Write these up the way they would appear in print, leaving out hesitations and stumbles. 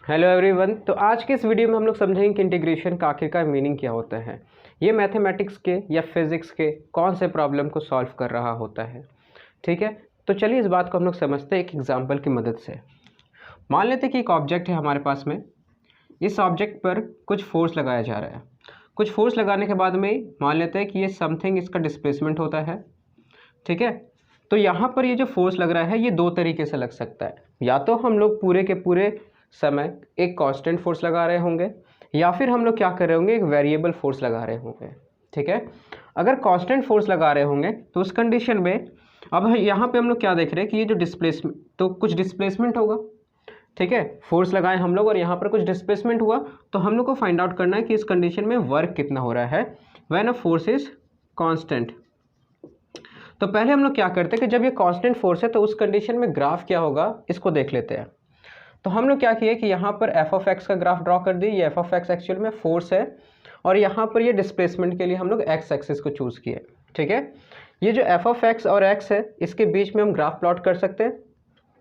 Hello everyone. तो आज के इस वीडियो में हम लोग समझेंगे कि इंटीग्रेशन का आखिरकार मीनिंग क्या होता है। ये मैथमेटिक्स के या फिज़िक्स के कौन से प्रॉब्लम को सॉल्व कर रहा होता है। ठीक है, तो चलिए इस बात को हम लोग समझते हैं एक एग्जांपल की मदद से। मान लेते हैं कि एक ऑब्जेक्ट है हमारे पास में, इस ऑब्जेक्ट पर कुछ फोर्स लगाया जा रहा है। कुछ फोर्स लगाने के बाद में मान लेते हैं कि ये समथिंग इसका डिस्प्लेसमेंट होता है। ठीक है, तो यहाँ पर ये जो फोर्स लग रहा है ये दो तरीके से लग सकता है। या तो हम लोग पूरे के पूरे समय एक कांस्टेंट फोर्स लगा रहे होंगे, या फिर हम लोग क्या कर रहे होंगे, एक वेरिएबल फोर्स लगा रहे होंगे। ठीक है, अगर कांस्टेंट फोर्स लगा रहे होंगे तो उस कंडीशन में अब यहाँ पे हम लोग क्या देख रहे हैं कि ये जो डिस्प्लेसमेंट, तो कुछ डिस्प्लेसमेंट होगा। ठीक है, फोर्स लगाए हम लोग और यहाँ पर कुछ डिस्प्लेसमेंट हुआ, तो हम लोग को फाइंड आउट करना है कि इस कंडीशन में वर्क कितना हो रहा है when a force is constant. तो पहले हम लोग क्या करते हैं कि जब ये कांस्टेंट फोर्स है तो उस कंडीशन में ग्राफ क्या होगा इसको देख लेते हैं। तो हम लोग क्या किए कि यहाँ पर एफ ऑफ एक्स का ग्राफ ड्रॉ कर दिए। ये एफ ऑफ एक्स एक्चुअल में फोर्स है और यहाँ पर ये डिस्प्लेसमेंट के लिए हम लोग एक्स एक्सिस को चूज़ किए। ठीक है, ये जो एफ ऑफ एक्स और एक्स है इसके बीच में हम ग्राफ प्लॉट कर सकते हैं।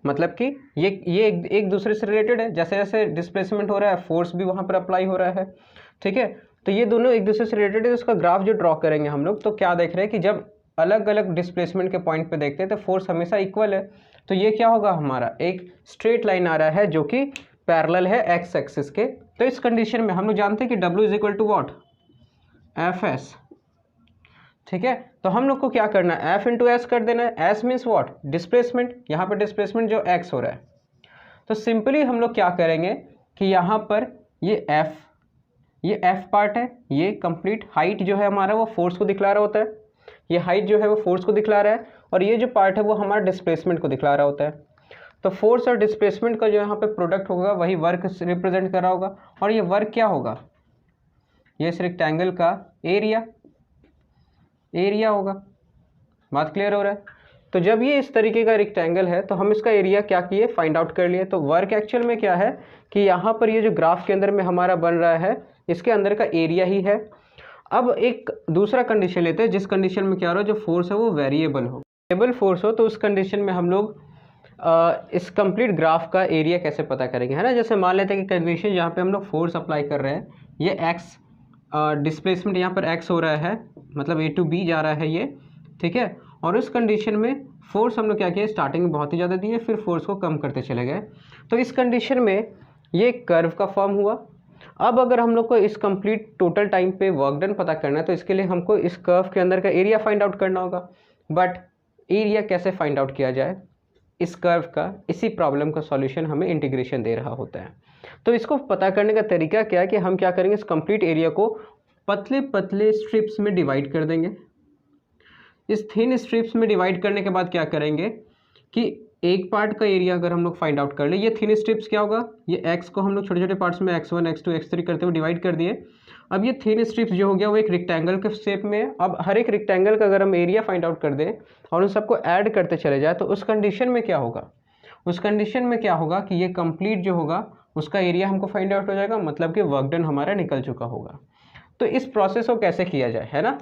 मतलब कि ये एक दूसरे से रिलेटेड है। जैसे जैसे डिस्प्लेसमेंट हो रहा है फोर्स भी वहाँ पर अप्लाई हो रहा है। ठीक है, तो ये दोनों एक दूसरे से रिलेटेड है। उसका ग्राफ जो ड्रॉ करेंगे हम लोग, तो क्या देख रहे हैं कि जब अलग अलग डिस्प्लेसमेंट के पॉइंट पे देखते हैं तो फोर्स हमेशा इक्वल है। तो ये क्या होगा, हमारा एक स्ट्रेट लाइन आ रहा है जो कि पैरेलल है एक्स एक्सिस के। तो इस कंडीशन में हम लोग जानते हैं कि W is equal to what, F S. ठीक है, तो हम लोग को क्या करना है, F इंटू एस कर देना है। S means what, displacement. यहाँ पर डिस्प्लेसमेंट जो एक्स हो रहा है, तो सिंपली हम लोग क्या करेंगे कि यहाँ पर ये F पार्ट है, ये कंप्लीट हाइट जो है हमारा वो फोर्स को दिखला रहा होता है। ये हाइट जो है वो फोर्स को दिखला रहा है और ये जो पार्ट है वो हमारा डिस्प्लेसमेंट को दिखला रहा होता है। तो फोर्स और डिस्प्लेसमेंट का जो यहाँ पे प्रोडक्ट होगा वही वर्क रिप्रेजेंट कर रहा होगा। और ये वर्क क्या होगा, ये इस रेक्टेंगल का एरिया होगा। बात क्लियर हो रहा है। तो जब ये इस तरीके का रेक्टेंगल है तो हम इसका एरिया क्या किए, फाइंड आउट कर लिए। तो वर्क एक्चुअल में क्या है कि यहाँ पर ये जो ग्राफ के अंदर में हमारा बन रहा है इसके अंदर का एरिया ही है। अब एक दूसरा कंडीशन लेते हैं जिस कंडीशन में क्या हो रहा है, जो फोर्स है वो वेरिएबल हो। वेरिएबल फोर्स हो तो उस कंडीशन में हम लोग इस कंप्लीट ग्राफ का एरिया कैसे पता करेंगे, है ना। जैसे मान लेते हैं कि कंडीशन जहाँ पे हम लोग फोर्स अप्लाई कर रहे हैं, ये एक्स डिस्प्लेसमेंट यहाँ पर एक्स हो रहा है, मतलब A टू B जा रहा है ये। ठीक है, और उस कंडीशन में फोर्स हम लोग क्या किया, स्टार्टिंग में बहुत ही ज़्यादा दिए, फिर फोर्स को कम करते चले गए। तो इस कंडीशन में ये कर्व का फॉर्म हुआ। अब अगर हम लोग को इस कंप्लीट टोटल टाइम पे वर्क डन पता करना है तो इसके लिए हमको इस कर्व के अंदर का एरिया फाइंड आउट करना होगा। बट एरिया कैसे फाइंड आउट किया जाए, इस कर्व का, इसी प्रॉब्लम का सॉल्यूशन हमें इंटीग्रेशन दे रहा होता है। तो इसको पता करने का तरीका क्या है कि हम क्या करेंगे, इस कंप्लीट एरिया को पतले पतले स्ट्रिप्स में डिवाइड कर देंगे। इस थिन स्ट्रिप्स में डिवाइड करने के बाद क्या करेंगे कि एक पार्ट का एरिया अगर हम लोग फाइंड आउट कर ले, ये थिन स्ट्रिप्स क्या होगा, ये एक्स को हम लोग छोटे छोटे पार्ट्स में x1 x2 x3 करते हुए डिवाइड कर दिए। अब ये थिन स्ट्रिप्स जो हो गया वो एक रेक्टेंगल के शेप में है। अब हर एक रेक्टेंगल का अगर हम एरिया फाइंड आउट कर दें और उन सबको ऐड करते चले जाए तो उस कंडीशन में क्या होगा, उस कंडीशन में क्या होगा कि ये कंप्लीट जो होगा उसका एरिया हमको फाइंड आउट हो जाएगा, मतलब कि वर्क डन हमारा निकल चुका होगा। तो इस प्रोसेस को कैसे किया जाए, है ना।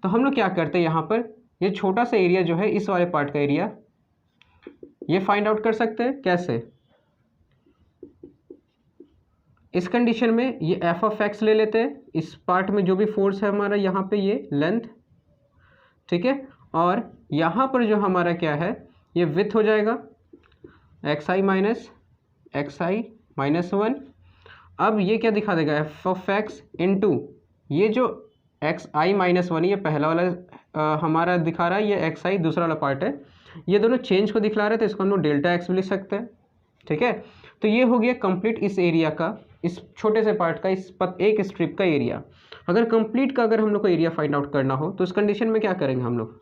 तो हम लोग क्या करते हैं, यहाँ पर ये छोटा सा एरिया जो है, इस वाले पार्ट का एरिया ये फाइंड आउट कर सकते हैं। कैसे, इस कंडीशन में ये एफ ऑफ एक्स ले लेते हैं, इस पार्ट में जो भी फोर्स है हमारा यहाँ पे ये लेंथ। ठीक है, और यहाँ पर जो हमारा क्या है ये विड्थ हो जाएगा एक्स आई माइनस 1। अब ये क्या दिखा देगा, एफ ऑफ एक्स इंटू ये जो एक्स आई माइनस 1, ये पहला वाला हमारा दिखा रहा है, ये एक्स आई दूसरा वाला पार्ट है, ये दोनों चेंज को दिखला रहे हैं तो इसको हम लोग डेल्टा एक्स भी लिख सकते हैं। ठीक है, तो ये हो गया कंप्लीट इस एरिया का, इस छोटे से पार्ट का, इस एक स्ट्रिप का एरिया। अगर कंप्लीट का अगर हम लोग को एरिया फाइंड आउट करना हो तो उस कंडीशन में क्या करेंगे, हम लोग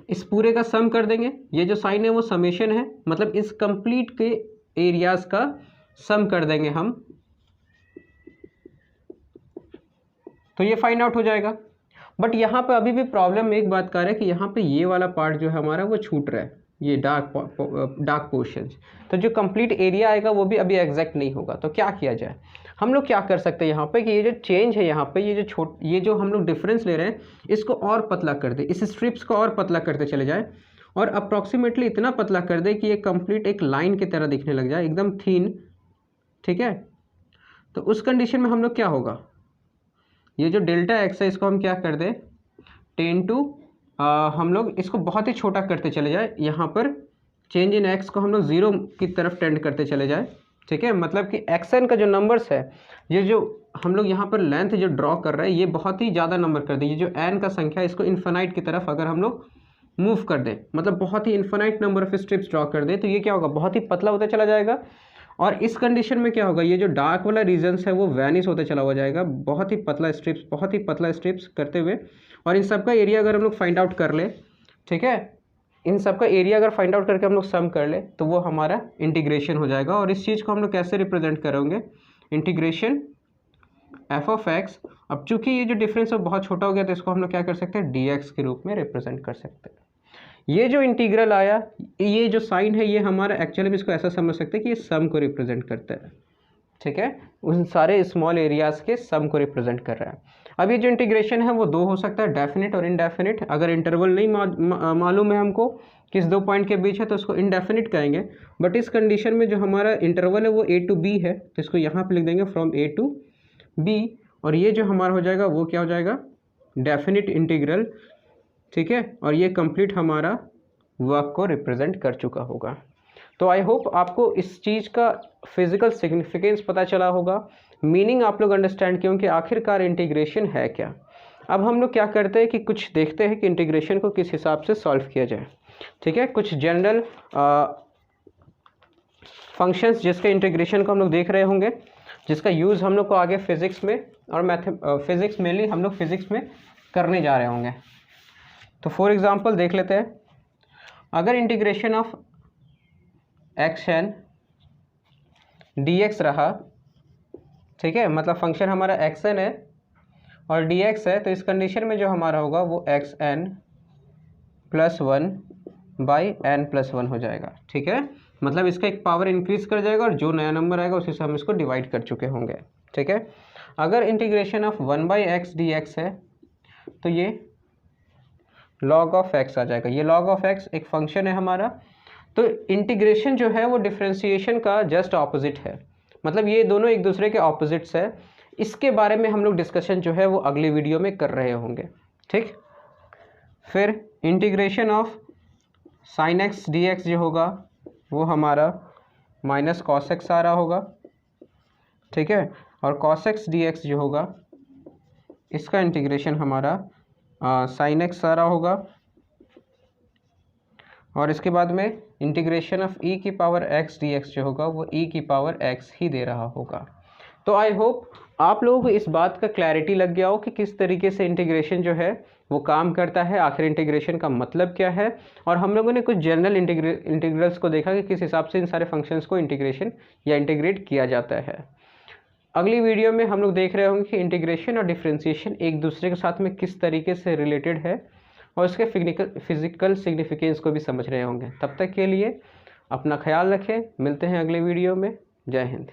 इस पूरे का सम कर देंगे। ये जो साइन है वो समेशन है, मतलब इस कंप्लीट के एरियाज का सम कर देंगे हम, तो ये फाइंड आउट हो जाएगा। बट यहाँ पे अभी भी प्रॉब्लम एक बात का है कि यहाँ पे ये वाला पार्ट जो है हमारा वो छूट रहा है, ये डार्क पोर्शन। तो जो कंप्लीट एरिया आएगा वो भी अभी एग्जैक्ट नहीं होगा। तो क्या किया जाए, हम लोग क्या कर सकते हैं यहाँ पे कि ये जो चेंज है यहाँ पे, ये जो हम लोग डिफरेंस ले रहे हैं इसको और पतला कर दे, इस स्ट्रिप्स को और पतला करते चले जाए और अप्रॉक्सीमेटली इतना पतला कर दे कि ये कंप्लीट एक लाइन की तरह दिखने लग जाए, एकदम थीन, ठीक है। तो उस कंडीशन में हम लोग क्या होगा, ये जो डेल्टा एक्स है इसको हम क्या कर दें, 10 टू हम लोग इसको बहुत ही छोटा करते चले जाए, यहाँ पर चेंज इन एक्स को हम लोग 0 की तरफ टेंड करते चले जाए, ठीक है। मतलब कि एक्स एन का जो नंबर्स है, ये जो हम लोग यहाँ पर लेंथ जो ड्रॉ कर रहे हैं ये बहुत ही ज़्यादा नंबर कर दें, ये जो एन का संख्या है इसको इन्फिनाइट की तरफ अगर हम लोग मूव कर दें, मतलब बहुत ही infinite number of strips draw कर दें, तो ये क्या होगा, बहुत ही पतला होता चला जाएगा। और इस कंडीशन में क्या होगा, ये जो डार्क वाला रीजन्स है वो वैनिश होते चला हुआ जाएगा, बहुत ही पतला स्ट्रिप्स करते हुए। और इन सब का एरिया अगर हम लोग फाइंड आउट कर ले, ठीक है, इन सब का एरिया अगर फाइंड आउट करके हम लोग सम कर ले तो वो हमारा इंटीग्रेशन हो जाएगा। और इस चीज़ को हम लोग कैसे रिप्रेजेंट करेंगे, इंटीग्रेशन एफ ऑफ एक्स। अब चूंकि ये जो डिफरेंस है बहुत छोटा हो गया तो इसको हम लोग क्या कर सकते हैं, डी एक्स के रूप में रिप्रेजेंट कर सकते हैं। ये जो इंटीग्रल आया, ये जो साइन है ये हमारा एक्चुअली में इसको ऐसा समझ सकते हैं कि ये सम को रिप्रेजेंट करता है, ठीक है, उन सारे स्मॉल एरियाज़ के सम को रिप्रेजेंट कर रहा है। अब ये जो इंटीग्रेशन है वो 2 हो सकता है, डेफिनेट और इनडेफिनेट। अगर इंटरवल नहीं मालूम है हमको किस 2 पॉइंट के बीच है तो उसको इनडेफिनेट कहेंगे। बट इस कंडीशन में जो हमारा इंटरवल है वो a to b है तो इसको यहाँ पे लिख देंगे फ्रॉम a to b। और ये जो हमारा हो जाएगा वो क्या हो जाएगा, डेफिनेट इंटीग्रल, ठीक है। और ये कंप्लीट हमारा वर्क को रिप्रेजेंट कर चुका होगा। तो आई होप आपको इस चीज़ का फिजिकल सिग्निफिकेंस पता चला होगा, मीनिंग आप लोग अंडरस्टैंड किए कि आखिरकार इंटीग्रेशन है क्या। अब हम लोग क्या करते हैं कि कुछ देखते हैं कि इंटीग्रेशन को किस हिसाब से सॉल्व किया जाए, ठीक है। कुछ जनरल फंक्शंस जिसके इंटीग्रेशन को हम लोग देख रहे होंगे, जिसका यूज़ हम लोग को आगे फिज़िक्स में और फिज़िक्स मेनली हम लोग फिज़िक्स में करने जा रहे होंगे। तो फॉर एग्ज़ाम्पल देख लेते हैं, अगर integration of X N D X रहा, ठीक है, मतलब फंक्शन हमारा एक्स एन है और डी एक्स है, तो इस कंडीशन में जो हमारा होगा वो X N plus 1 by N plus 1 हो जाएगा, ठीक है। मतलब इसका एक पावर इंक्रीज कर जाएगा और जो नया नंबर आएगा उसी से हम इसको डिवाइड कर चुके होंगे, ठीक है। अगर integration of 1 by x D x है तो ये log ऑफ एक्स आ जाएगा। ये log ऑफ एक्स एक फंक्शन है हमारा। तो इंटीग्रेशन जो है वो डिफ्रेंशिएशन का जस्ट ऑपोजिट है, मतलब ये दोनों एक दूसरे के ऑपोजिट्स है। इसके बारे में हम लोग डिस्कशन जो है वो अगली वीडियो में कर रहे होंगे, ठीक। फिर integration of sine x D x जो होगा वो हमारा माइनस कॉस एक्स आ रहा होगा, ठीक है। और कॉस एक्स डी एक्स जो होगा इसका इंटीग्रेशन हमारा साइन एक्स आ रहा होगा। और इसके बाद में इंटीग्रेशन ऑफ ई की पावर एक्स डी एक्स जो होगा वो ई की पावर एक्स ही दे रहा होगा। तो आई होप आप लोगों को इस बात का क्लैरिटी लग गया हो कि किस तरीके से इंटीग्रेशन जो है वो काम करता है, आखिर इंटीग्रेशन का मतलब क्या है। और हम लोगों ने कुछ जनरल इंटीग्रल्स को देखा कि किस हिसाब से इन सारे फंक्शंस को इंटीग्रेशन या इंटीग्रेट किया जाता है। अगली वीडियो में हम लोग देख रहे होंगे कि इंटीग्रेशन और डिफरेंशिएशन एक दूसरे के साथ में किस तरीके से रिलेटेड है और इसके फिजिकल सिग्निफिकेंस को भी समझ रहे होंगे। तब तक के लिए अपना ख्याल रखें, मिलते हैं अगले वीडियो में। जय हिंद।